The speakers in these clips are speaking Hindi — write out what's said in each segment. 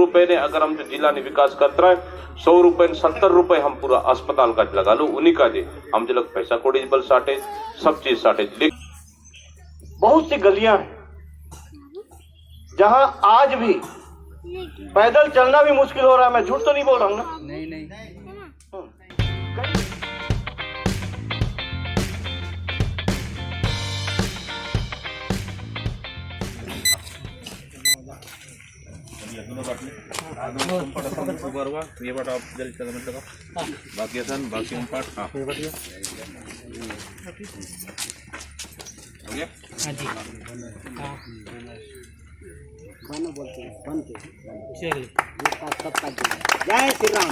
रुपए ने अगर हम जो जिला ने विकास करता है 100 रुपए 70 रुपए हम पूरा अस्पताल का लगा लो उन्हीं का दे हम जो लोग पैसा कोड़ी बल साटे सब चीज साटे। बहुत सी गलियां हैं जहां आज भी पैदल चलना भी मुश्किल हो रहा है। मैं झूठ तो नहीं बोल रहा हूं ना? नहीं। ये बात आप जल्दी चलो मतलब बाकी आसान बाकी हम पाठ हाँ हो गया हाँ जी हाँ बन बोलते हैं बन के चलिए सब जय श्री राम।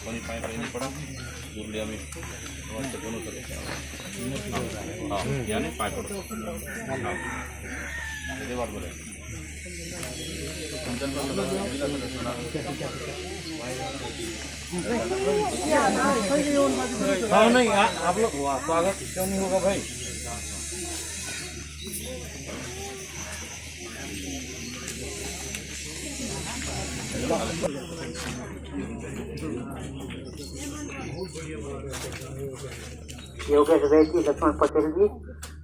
पानी पानी नहीं पड़ा दूर लिया में दोनों तरफ हाँ यानी पाइप बात बोले हाँ नहीं आप लोग स्वागत क्यों नहीं होगा भाई। योगेश वैद जी, लक्ष्मण पटेल जी,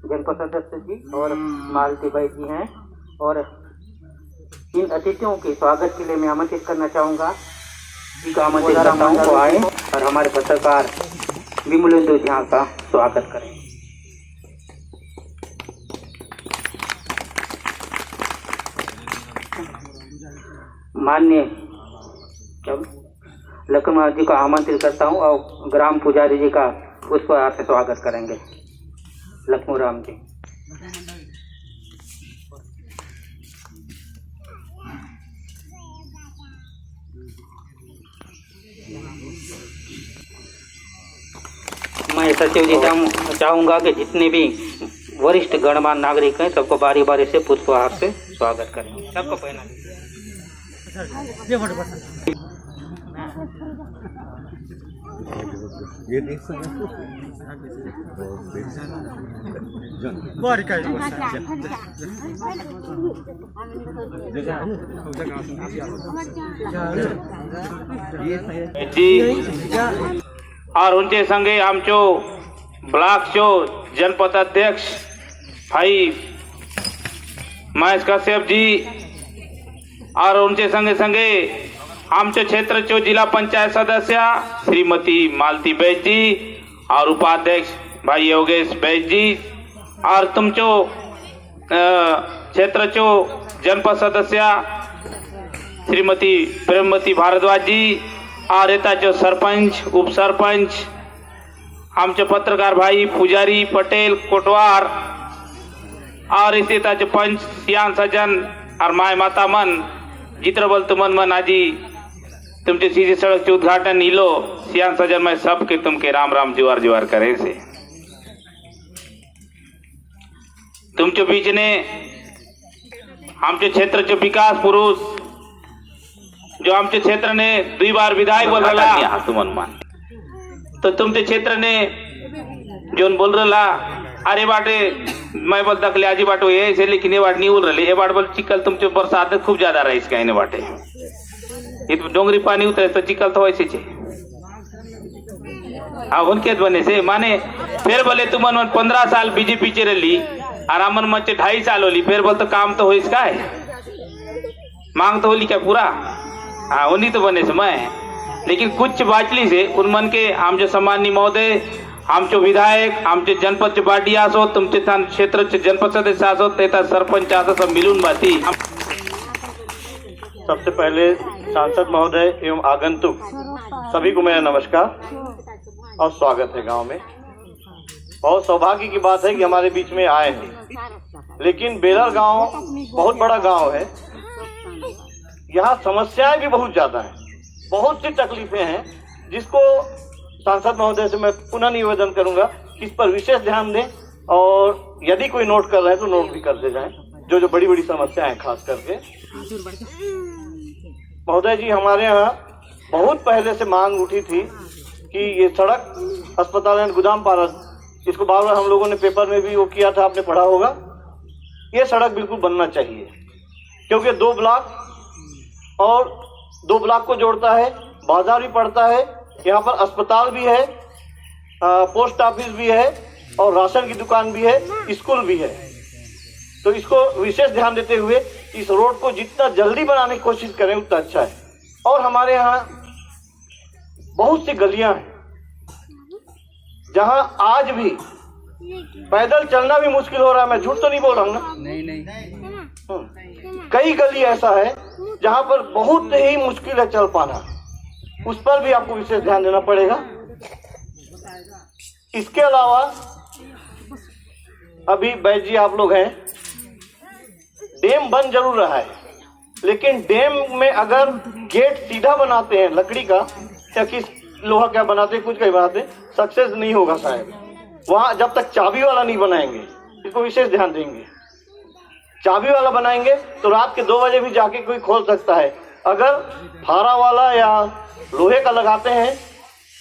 जनपद सदस्य जी और मालती बाई जी हैं। और इन अतिथियों के स्वागत के लिए मैं आमंत्रित करना चाहूँगा कि आमंत्रित को आए और हमारे पत्रकार विमलेंद्र झा का स्वागत करें। माननीय लक्ष्मण जी को आमंत्रित करता हूँ और ग्राम पुजारी जी का पुष्पहार से स्वागत करेंगे। लक्ष्मण राम जी। मैं सचिव जी चाहूँगा कि जितने भी वरिष्ठ गणमान्य नागरिक हैं सबको बारी बारी से पुष्पहार से स्वागत करें। सबको पहना ये देख और उनके संगे आमचो ब्लॉक चो जनपद अध्यक्ष भाई महेश कश्यप जी और उनके संगे संगे आमचो क्षेत्र चो जिला पंचायत सदस्य श्रीमती मालती बैद जी और उपाध्यक्ष भाई योगेश बैद जी और तुमचो क्षेत्र चो जनपद सदस्य श्रीमती प्रेमवती भारद्वाज जी और एता जो सरपंच उप सरपंच आमचे पत्रकार भाई पुजारी पटेल कोटवार और इसी जो पंच सियान सजन और माय माता मन जितर बल तुमन मन आजी तुमचे सीधी सड़क के उद्घाटन नीलो सियान सजन में सबके तुमके राम राम जुआर जुआर करे से तुमचे बीच ने आमचे क्षेत्र चे विकास पुरुष जो आमचे क्षेत्र ने 2 बार विधायक बोल रहा तुमन मान तो तुमचे क्षेत्र ने जो बोल रहा अरे बाटे मैं बोल दखले आजी बाटो ये से लेकिन ये बाट नहीं बोल रहे ये बाट बोल चिकल तुमचे बरसात खूब ज्यादा रही इसका इन्हें बाटे ये तो डोंगरी पानी उतरे तो चिकल तो वैसे चे हाँ उनके बने से माने फिर बोले तुमन 15 साल बीजेपी चे रही आरामन मचे 2.5 साल होली फिर बोल तो काम तो हो इसका है मांग तो होली क्या पूरा हाँ उन्हीं तो बने से मैं लेकिन कुछ बाचली से उन मन के आम जो सम्मानी महोदय आमचो विधायक आमचे जनपद पार्टी आसो तुमचे क्षेत्र जनपद सदस्य आसो तेता सरपंच आसो सब मिलून बाती। सबसे पहले सांसद महोदय एवं आगंतुक सभी को मेरा नमस्कार और स्वागत है गांव में। बहुत सौभाग्य की बात है कि हमारे बीच में आए हैं। लेकिन बेलर गांव बहुत बड़ा गांव है, यहाँ समस्याएं भी बहुत ज्यादा हैं, बहुत सी तकलीफें हैं जिसको सांसद महोदय से मैं पुनः निवेदन करूंगा कि इस पर विशेष ध्यान दें और यदि कोई नोट कर रहे हैं तो नोट भी करते जाएं जो बड़ी बड़ी समस्याएं हैं खास करके। महोदय जी हमारे यहाँ बहुत पहले से मांग उठी थी कि ये सड़क अस्पताल गोदाम पारा इसको बार बार हम लोगों ने पेपर में भी वो किया था, आपने पढ़ा होगा। ये सड़क बिल्कुल बनना चाहिए, क्योंकि 2 ब्लॉक और 2 ब्लॉक को जोड़ता है, बाजार भी पड़ता है, यहाँ पर अस्पताल भी है, पोस्ट ऑफिस भी है और राशन की दुकान भी है, स्कूल भी है। तो इसको विशेष ध्यान देते हुए इस रोड को जितना जल्दी बनाने की कोशिश करें उतना अच्छा है। और हमारे यहाँ बहुत सी गलियां हैं जहां आज भी पैदल चलना भी मुश्किल हो रहा है। मैं झूठ तो नहीं बोल रहा हूँ ना? नहीं। कई गली ऐसा है जहां पर बहुत ही मुश्किल है चल पाना, उस पर भी आपको विशेष ध्यान देना पड़ेगा। इसके अलावा अभी बैज जी आप लोग हैं, डैम बन जरूर रहा है, लेकिन डैम में अगर गेट सीधा बनाते हैं लकड़ी का या किस लोहा क्या बनाते हैं, कुछ कहीं बनाते हैं, सक्सेस नहीं होगा शायद। वहां जब तक चाबी वाला नहीं बनाएंगे, इसको विशेष ध्यान देंगे। चाबी वाला बनाएंगे तो रात के 2 बजे भी जाके कोई खोल सकता है। अगर फारा वाला या लोहे का लगाते हैं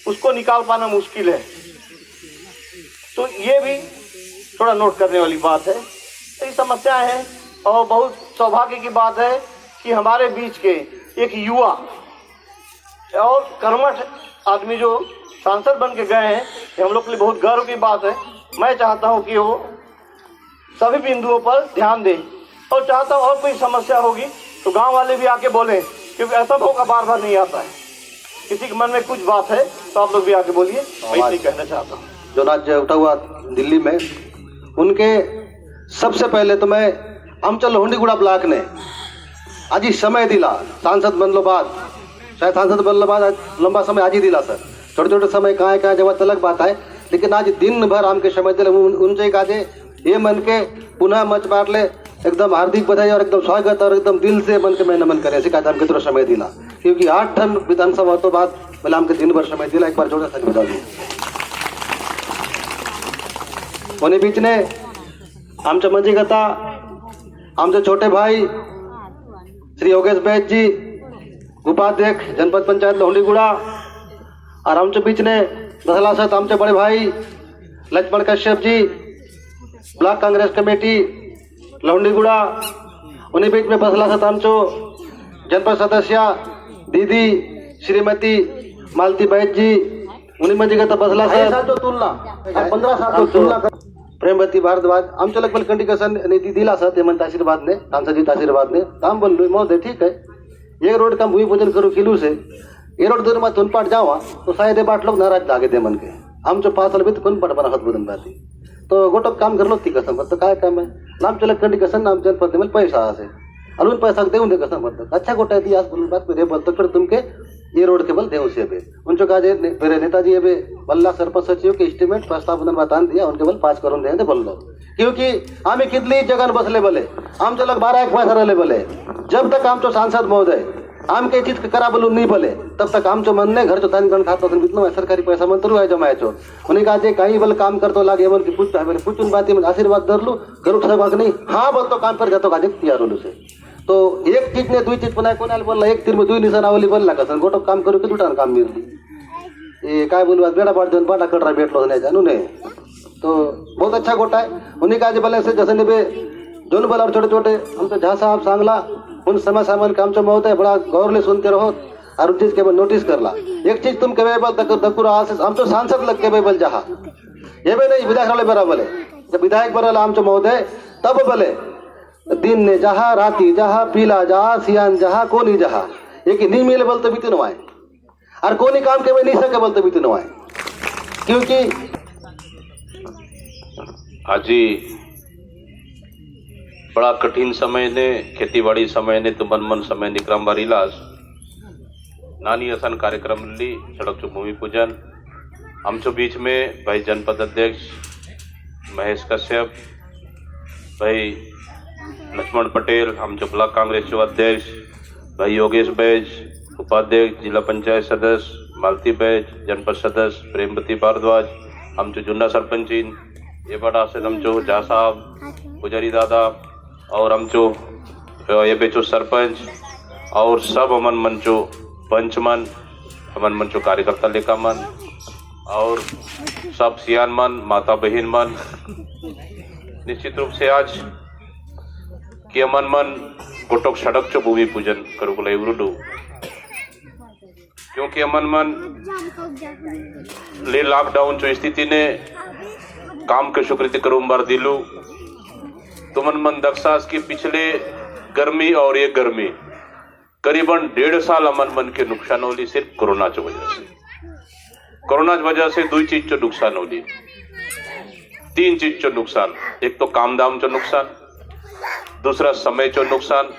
उसको निकाल पाना मुश्किल है। तो ये भी थोड़ा नोट करने वाली बात है। तो ये समस्याएं हैं और बहुत सौभाग्य की बात है कि हमारे बीच के एक युवा और कर्मठ आदमी जो सांसद बन के गए हैं, ये हम लोग के लिए बहुत गर्व की बात है। मैं चाहता हूं कि वो सभी बिंदुओं पर ध्यान दें और चाहता हूं और कोई समस्या होगी तो गांव वाले भी आके बोलें, क्योंकि ऐसा मौका बार बार नहीं आता है। किसी के मन में कुछ बात है तो आप लोग भी आके बोलिए। मैं यही कहना चाहता हूँ। जो आज उठा हुआ दिल्ली में, उनके सबसे पहले तो मैं आमच्या लोहंडीगुडा ब्लॉक ने आज ही समय दिला। सांसद बनलो बाद, शायद सांसद बनलो बाद लंबा समय आज ही दिला सर। छोटे छोटे समय कहाँ है जब अलग बात है, लेकिन आज दिन भर आमके समय दिले। उनसे काजे ये मन के पुनः मंच बांटले, एकदम हार्दिक बधाई और एकदम स्वागत और एकदम दिल से मन के मैं नमन करे। ऐसे का हमके थोड़ा समय दिला, क्योंकि 8 ठन विधानसभा तो बाद बोले हमके दिन भर समय दिला। एक बार जोड़ा सच बता दूँ। कोणी बीच ने आमच्या मंजी गता आमचे छोटे भाई श्री योगेश बैज जी, उपाध्यक्ष जनपद पंचायत लोहंडीगुड़ा, और आमच्या बीच ने बसला सत आमचे बड़े भाई लक्ष्मण कश्यप जी, ब्लॉक कांग्रेस कमेटी लोहंडीगुड़ा। उन्हीं बीच में बसला सत आमचो जनपद सदस्य दीदी श्रीमती मालती बैज जी। उन्हीं मंजी गता बसला सत तुलना 15 साल तुलना प्रेमवती भारद्वाज आमच्या लगभग कंडिकेशन निधी दिला सर ते म्हणता आशीर्वाद ने, सांसद आशीर्वाद ने काम बनलो महोदय ठीक है। ये रोड का भूमि पूजन करू किलू से ये रोड दूर में तुनपाट जावा तो शायद ये बाट लोग नाराज लागे दे मन के। आमचो 5 साल भी तो कोण पट बना हात बदन बाती तो गोटो काम करलो ती कसम तो काय काम है नाम चलक कंडिकेशन नाम जनपद में पैसा असे अलून पैसा देऊन दे कसम बत अच्छा गोटा दी आज बोल बात पे बोल तो फिर तुमके ये रोड के बल देव से बे उनचो काजे मेरे नेताजी अबे बल्ला सरपंच सचिव के एस्टिमेट प्रस्ताव बतान दिया उनके बल 5 करोड़ दे बोल लो, क्योंकि आम्ही कितली जगन बसले बोले आमचे लग 12 पैसा रहले बोले। जब तक आमचो सांसद महोदय आम के चीज करा बोलू नहीं बोले तब तक आमचो मन ने घर चो तान गण खाता इतना सरकारी पैसा मंत्रू है जमायचो। उन्हें कहा जे काही बल काम करतो लागे बोल की पूछून बाती में आशीर्वाद धरलू करू सहभाग नहीं हाँ बोल तो काम पर जातो काजे तैयार होलू से। तो एक चीज ने 2 चीज बनाए कोणाला बोलला एक तीर में 2 निशानावली बोलला का गोटो काम करू की दुटान काम मिलती ये काय बोलू बेड़ा पाड़ देन बाटा कटरा बैठलो नहीं जानू ने। तो बहुत अच्छा गोटा है। उन्हीं का बोले से जैसे ने जोन बोला छोटे छोटे हम तो जहाँ साहब सांगला उन समय सामान काम चो होता है बड़ा गौर ले सुनते रहो और उन चीज के नोटिस करला। एक चीज तुम के दकुरा हम तो सांसद लग के बल जहाँ ये भी नहीं विधायक वाले बरा बोले जब विधायक बरा आम चो महोदय तब बोले दिन ने जहाँ राती जहाँ पीला जहाँ सियान जहाँ कोनी जहाँ एक नहीं मिले बोलते बीते नवाए और कोनी काम के नहीं सके बोलते बीते नवाए, क्योंकि आजी बड़ा कठिन समय ने खेतीबाड़ी समय ने तो मन समय ने क्रम बार इलाज नानी असन कार्यक्रम ली सड़क भूमि पूजन आमचो बीच में भाई जनपद अध्यक्ष महेश कश्यप, भाई लक्ष्मण पटेल आमचो ब्लॉक कांग्रेस चो अध्यक्ष, भाई योगेश बैज उपाध्यक्ष, जिला पंचायत सदस्य मालती बैज, जनपद सदस्य प्रेमवती भारद्वाज, आमचो जुन्ना सरपंचीन ये बड़ा से आमचो झा साहब पुजारी दादा और आमचो ये बेचो सरपंच और सब अमन मंचो पंचमन अमन मंचो कार्यकर्ता लेखा मन और सब सियान मन माता बहन मन निश्चित रूप से आज कि अमन मन गोटोक सड़क चो भूमि पूजन करो को लाइवरुडू क्योंकि अमन मन ले लॉकडाउन जो स्थिति ने काम के सुकृति करूं बार दिलू तुमन मन दक्षास की पिछले गर्मी और ये गर्मी करीबन 1.5 साल अमन मन के नुकसान होली सिर्फ कोरोना की वजह से 2 चीज चो नुकसान होली 3 चीज चो नुकसान। एक तो काम दाम चो नुकसान, दूसरा समय चो नुकसान,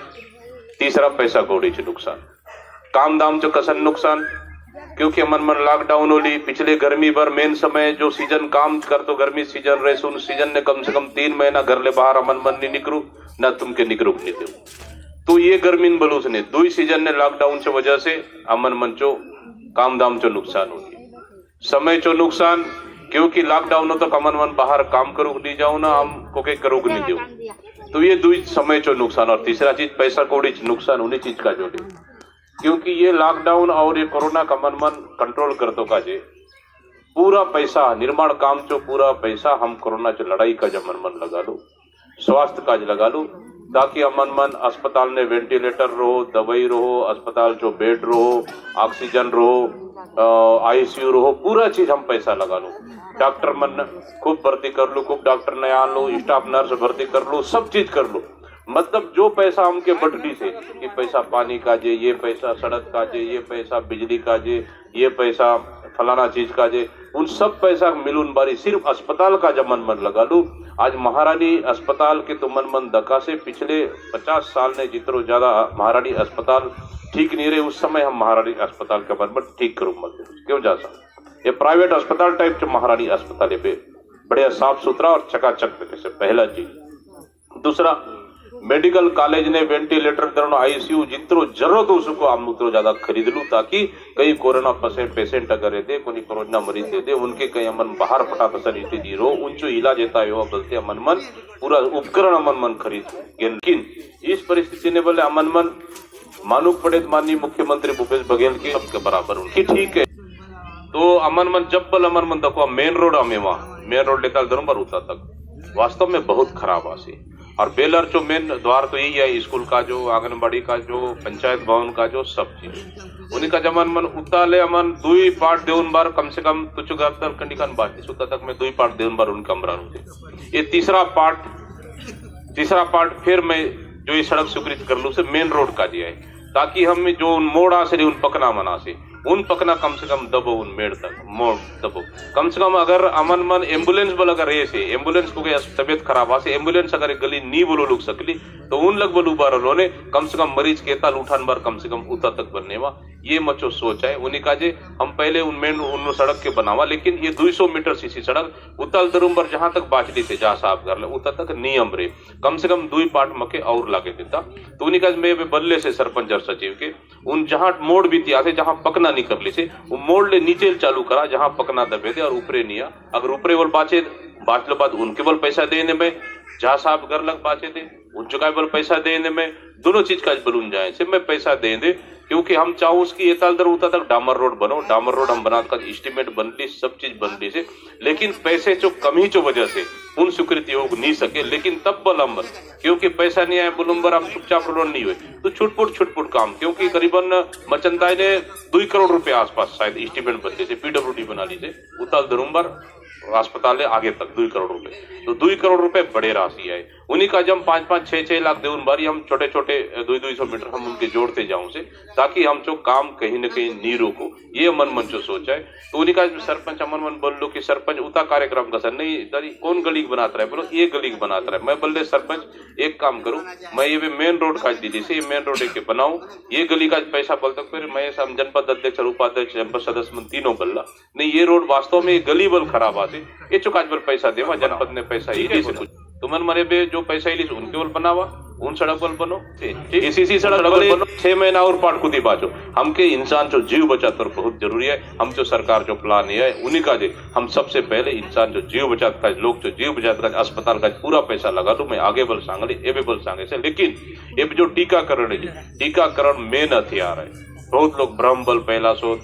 तीसरा पैसा कौड़ी चो नुकसान। काम दाम चो कसन नुकसान क्योंकि अमन मन लॉकडाउन होली पिछले गर्मी भर मेन समय जो सीजन काम कर तो गर्मी सीजन रहे सुन सीजन ने कम से कम 3 महीना घर ले बाहर अमन मन नहीं निकरू ना तुमके निकरू नहीं दे तो ये गर्मी बलूस ने 2 सीजन ने लॉकडाउन से वजह से अमन मन चो काम दाम चो नुकसान होगी, समय चो नुकसान क्योंकि लॉकडाउन हो तो अमन मन बाहर काम करूक नहीं जाओ ना हम को के करूक नहीं दो तो ये 2 समय चो नुकसान। और तीसरा चीज पैसा कौड़ी नुकसान उन्हीं चीज का जोड़े क्योंकि ये लॉकडाउन और ये कोरोना का मन कंट्रोल कर तो काजे पूरा पैसा निर्माण काम चो पूरा पैसा हम कोरोना चो लड़ाई का जब मन लगा लो स्वास्थ्य काज लगा लो ताकि अमन अस्पताल ने वेंटिलेटर रहो, दवाई रहो, अस्पताल चो बेड रहो, ऑक्सीजन रहो, आईसीयू रहो, पूरा चीज हम पैसा लगा लो। डॉक्टर मन खूब भर्ती कर लो, खूब डॉक्टर नया आन लो, स्टाफ नर्स भर्ती कर लो, सब चीज कर लो। मतलब जो पैसा हमके बटली से ये पैसा पानी का जे, ये पैसा सड़क का जे, ये पैसा बिजली का जे, ये पैसा फलाना चीज का जे, उन सब पैसा मिलून बारी सिर्फ अस्पताल का जब मन लगा लू। आज महारानी अस्पताल के तो मन दका से पिछले 50 साल ने जितरो ज्यादा महारानी अस्पताल ठीक नहीं रहे उस समय हम महारानी अस्पताल का मन ठीक करूँ मत क्यों जा सकते। ये प्राइवेट अस्पताल टाइप जो महारानी अस्पताल पे बढ़िया साफ सुथरा और चकाचक तरीके से पहला चीज। दूसरा मेडिकल कॉलेज ने वेंटिलेटर दरण आईसीयू जितरो जरूरत हो उसको हम उतरो ज्यादा खरीद लू ताकि कई कोरोना पेशेंट अगर दे कोई कोरोना मरीज दे उनके कई अमन बाहर फटा तसर स्थिति रो उनचो इलाज येता हो बोलते अमन मन पूरा उपकरण अमन मन खरीद। लेकिन इस परिस्थिति ने बोले अमन मन मानूक पड़े माननीय मुख्यमंत्री भूपेश बघेल के सबके बराबर उनकी ठीक है तो अमन मन जब बल अमन मन देखो मेन रोड हमें वहाँ मेन रोड लेता धर्मपुर उता तक वास्तव में बहुत खराब आसी और बेलर जो मेन द्वार तो यही है स्कूल का जो आंगनबाड़ी का जो पंचायत भवन का जो सब चीज उन्हीं का जमन मन उताले अमन 2 पार्ट देउन बार कम से कम तुच्छ गर्तर कंडिकन बाटी सुता तक में 2 पार्ट देउन बार उनका अमरा होते ये तीसरा पार्ट फिर मैं जो ये सड़क स्वीकृत कर लू से मेन रोड का दिया है ताकि हम जो उन मोड़ा से उन पकना मना से उन पकना कम से कम दबो उन मेड़ तक मोड़ दबो कम से कम अगर अमन मन एम्बुलेंस बोल अगर ऐसे एम्बुलेंस को तबियत खराब आसे एम्बुलेंस अगर गली नी बोलो लुक सकली तो उन लग बोलू बार लोने कम से कम मरीज के ताल उठान बार कम से कम उता तक बनने वा ये मचो सोच है उन्हीं का जे हम पहले उन मेन उन सड़क के बनावा लेकिन ये 200 मीटर सीसी सड़क उतल दरुम्बर जहां तक बाचली से जा साहब कर ले उता तक नियम रे कम से कम 2 पार्ट मके और लागे देता तो उन्हीं का मैं बल्ले से सरपंच और सचिव के उन जहां मोड़ भी थी आसे जहां पकना नहीं कर ली से वो मोड़ ले नीचे चालू करा जहां पकना दबे दे और ऊपरे नहीं अगर ऊपरे बोल बाचलो बाद उनके बल पैसा देने में जहां साहब घर लग बाचे दे उन चुका बल पैसा देने में दोनों चीज का बलून जाए से मैं पैसा दे दे क्योंकि हम चाहूँ उसकी एताल दर उता तक डामर रोड बनो डामर रोड हम बना कर एस्टिमेट बन ली सब चीज बन ली से लेकिन पैसे जो कमी जो वजह से उन स्वीकृति हो नहीं सके लेकिन तब बलम्बर क्योंकि पैसा नहीं आया बुलम्बर आप चुपचाप रोड नहीं हुए तो छुटपुट काम क्योंकि करीबन मचंताई ने 2 करोड़ रुपए आसपास शायद एस्टिमेट बन ली पीडब्ल्यूडी बना ली से उताल दरुम्बर अस्पताल है आगे तक 2 करोड़ रुपए तो 2 करोड़ रुपए बड़े राशि है उन्हीं का जब 5-5, 6-6 लाख दे उन बारी हम छोटे 200 मीटर हम उनके जोड़ते जाऊं से ताकि हम जो काम कहीं न कहीं नहीं रोको ये मन जो सोचा है तो उन्हीं का सरपंच अमन बोल लो कि सरपंच उता कार्यक्रम का सर नहीं दादी कौन गली बनाता रहे बोलो ये गली बनाता रहे मैं बोल रहे सरपंच एक काम करूं मैं ये मेन रोड का दीदी से मेन रोड के बनाऊं ये गली का पैसा बोल तक फिर मैं जनपद अध्यक्ष और उपाध्यक्ष जनपद सदस्य तीनों बल्ला नहीं ये रोड वास्तव में गली बल खराब आते ये चुकाज पर पैसा देवा जनपद ने पैसा ही से कुछ तुमन मरे बे जो पैसा ही उनके बल बनावा उन सड़क बल बनो इसी सड़क बनो 6 महीना और पाठ खुदी बाजो हमके इंसान जो जीव बचात और बहुत जरूरी है हम जो सरकार जो प्लान है उन्हीं का जे हम सबसे पहले इंसान जो जीव बचात का लोग जो जीव बचात का अस्पताल का पूरा पैसा लगा दो मैं आगे बल सांगली ए बल सांगे से लेकिन ये जो टीकाकरण है टीकाकरण मेन हथियार है बहुत लोग भ्रम बल पहला सो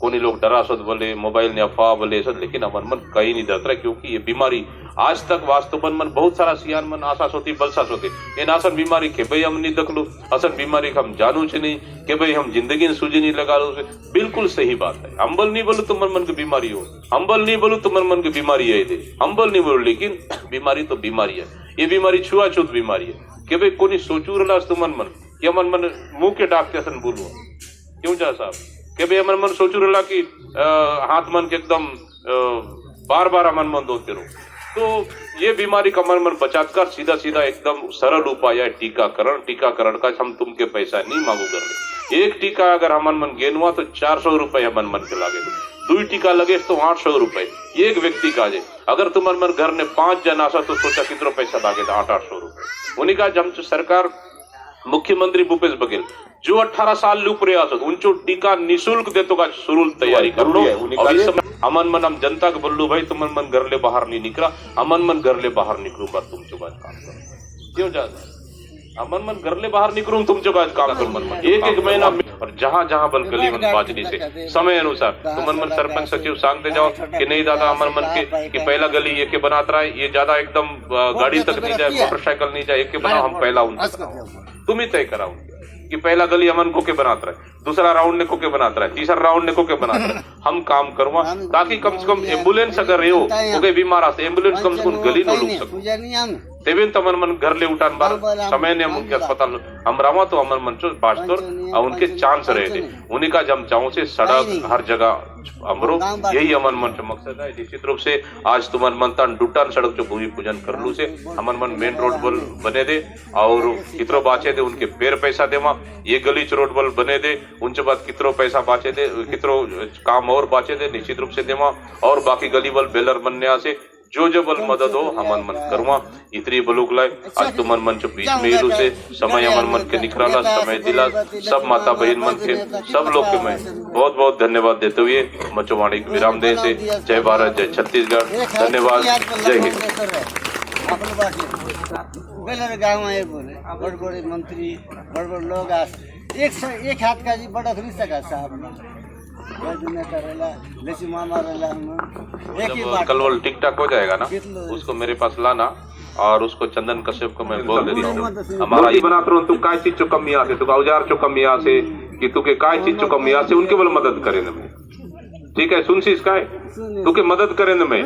कोनी लोग डरा सद बोले मोबाइल ने अफवाह बोले सद, लेकिन अमन मन कहीं नहीं डरता है, क्योंकि ये बीमारी आज तक वास्तव मन बहुत सारा सियान मन आशा सोती बलसा सोती इन आसन बीमारी के भाई हम नहीं दखलू, असन बीमारी हम जानू छे नहीं कि भाई हम जिंदगी में सूझी नहीं लगा लो। बिल्कुल सही बात है, हम्बल नहीं बोलू तो मन की बीमारी हो, हम्बल नहीं बोलू तो मन की बीमारी है, हम्बल नहीं बोलू, लेकिन बीमारी तो बीमारी है। ये बीमारी छुआछूत बीमारी है कि भाई कोनी सोचू रहा तो मन कि मन मुंह के डाकते असन बोलू क्यों जा साहब कि भाई मन सोचू रहा कि हाथ मन के एकदम बार बार मन धोते रहो। तो ये बीमारी का मन बचात कर सीधा सीधा एकदम सरल उपाय है टीकाकरण। टीकाकरण का हम तुमके पैसा नहीं मांगू कर ले, एक टीका अगर हमन मन गेन हुआ तो 400 रुपए हमन मन के लागे, 2 टीका लगे तो 800 रुपए एक व्यक्ति का जे। अगर तुमन मन घर ने 5 जन आसा तो सोचा कितना पैसा लागे, 800 रुपए। उन्हीं का जब सरकार मुख्यमंत्री भूपेश बघेल जो 18 साल लूप रहे उनको टीका निःशुल्क देतो का शुरू तैयारी कर लो। अमन मन हम जनता के बोलू भाई तुम मन घर ले बाहर नहीं निकला, अमन मन घर ले बाहर निकलू बात तुम जो बात काम करो क्यों जाता अमन मन घर ले बाहर निकलू तुम जो बात काम करो मन एक महीना और जहाँ जहाँ बल गली मन बाजनी से समय अनुसार तुम मन सरपंच सचिव सांगते जाओ कि नहीं दादा अमन मन के कि पहला गली ये के बनाता रहा है, ये ज्यादा एकदम गाड़ी तक नहीं जाए, मोटरसाइकिल नहीं जाए, एक के बनाओ हम पहला उनसे तुम ही तय कराओ कि पहला गली अमन को के बनाता रहे, दूसरा राउंड ने को के बनाता रहे, तीसरा राउंड ने को के बनाता रहे। हम काम करवा ताकि कम से कम एम्बुलेंस अगर रहे हो तो बीमार आते एम्बुलेंस कम से कम गली न लुक सको तेवेन तो अमन मन घर ले उठान बार समय ने हम उनके अस्पताल हम रवा तो अमन मन चो बास्तोर और उनके चांस रहे थे उन्हीं का जम चाहूं से सड़क हर जगह अमरो यही अमन मन चो मकसद है। निश्चित रूप से आज तुमन मन तन डुटान सड़क चो भूमि पूजन कर लू से अमन मन मेन रोड बल बने दे और कितरो बाचे दे उनके पेड़ पैसा दे वहाँ ये गली रोड बल बने दे उनके बाद कितरो पैसा बाचे दे कितरो काम और बाचे दे निश्चित रूप से दे वहाँ और बाकी गली बल बेलर बनने से जो बल मदद हो हमन मन करवा इतनी बलूक लाए आज तुमन मन चो बीच में इलू से समय हमन मन के निकला समय दिला सब माता बहन मन के सब लोग के मैं बहुत बहुत धन्यवाद देते हुए मचोवाणी विराम दे से जय भारत जय छत्तीसगढ़ धन्यवाद जय हिंद। गाँव में बोले बड़े बड़े मंत्री बड़े बड़े लोग एक हाथ का जी बड़ा नहीं सका साहब कल वो टिक टाक हो जाएगा ना उसको मेरे पास लाना और उसको चंदन कश्यप को मैं बोल देता हूँ हमारा ये बना तो तू काय चीज चो कमी आसे तू औजार चो कमी आसे कि तू के काय चीज चो कमी आसे उनके बोल मदद करे न मैं ठीक है सुन सी इसका तू के मदद करे न मैं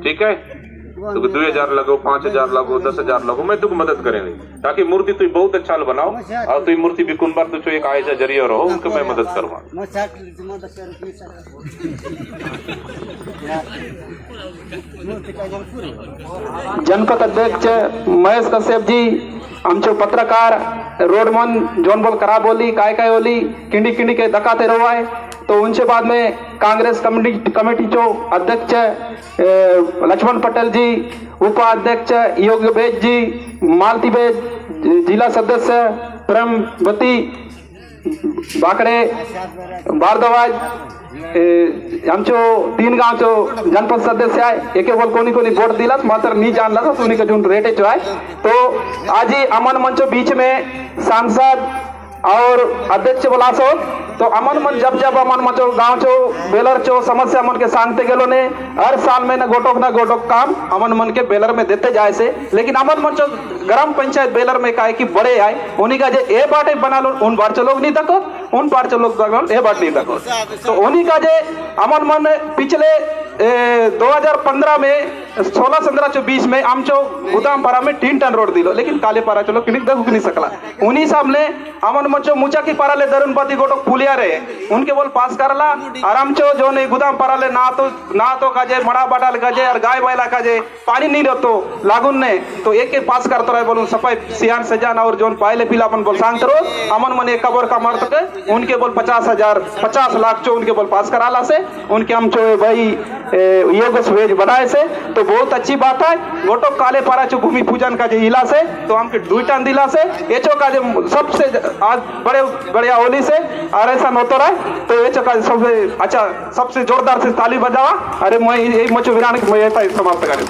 ठीक है तुके 2000 लगो 5000 लगो 10,000 लगो मैं तुको मदद करेंगे ताकि मूर्ति तू बहुत अच्छा बनाओ और तू मूर्ति बिकुन बार तो एक आयजा जरिया रहो उनको मैं मदद करवा। जनपद अध्यक्ष महेश कश्यप जी आमचे पत्रकार रोडमन जोन बोल करा बोली काय बोली किंडी किंडी के दकाते रहो है तो उनसे बाद में कांग्रेस कमेटी जो अध्यक्ष लक्ष्मण पटेल जी उपाध्यक्ष योगेश जी मालती बेज जिला सदस्य प्रेमवती बाकड़े भारद्वाज आमचो 3 गांव चो जनपद सदस्य आहे एक बोल कोणी वोट दिलास मात्र नहीं जानला तो उन्हीं का जो रेटे जो है तो आज ही अमन मंचो बीच में सांसद और अध्यक्ष बोला सो तो अमन मन जब अमन मंचो गांव चो बेलर चो समस्या मन के सांगते गेलो ने हर साल में न गोटोक काम अमन मन के बेलर में देते जाए से लेकिन अमन मंचो ग्राम पंचायत बेलर में काहे कि बड़े आए उन्हीं का जे ए बाटे बना लो उन बार लोग नहीं तको उन बार लोग ए बाट नहीं तको तो उन्हीं का जे अमन मन पिछले 2015 में 16-17-20 में आमचो गुदामपारा में 3 टन रोड दिलो लेकिन काले पारा चलो किनिक दख नहीं सकला उन्हीं सामने अमन मंचो मुचा की पारा ले दरुनपति गोटो पुलिया रहे उनके बोल पास करला आरामचो जो नहीं गुदामपारा ले ना तो काजे मड़ा बाटाल काजे और गाय बैला काजे पानी नहीं रहतो लागुन ने तो एक के पास करतो रहे बोल सफाई सियान सजान और जोन पायले पिला अपन बोल सांग करो अमन मन एक कबर का मार के उनके बोल 50 लाख चो उनके बोल पास कराला से उनके हम चो भाई योग स्वेज बनाए से तो बहुत अच्छी बात है गोटो काले पारा चो भूमि पूजन का जो इला से तो हमके 2 टन दिला से एचो का जो सबसे आज बड़े बढ़िया होली से और ऐसा नोतो रहा तो एचो का सबसे अच्छा सबसे जोरदार से ताली बजावा अरे मैं यही मचो विरान मैं ऐसा समाप्त करूँ।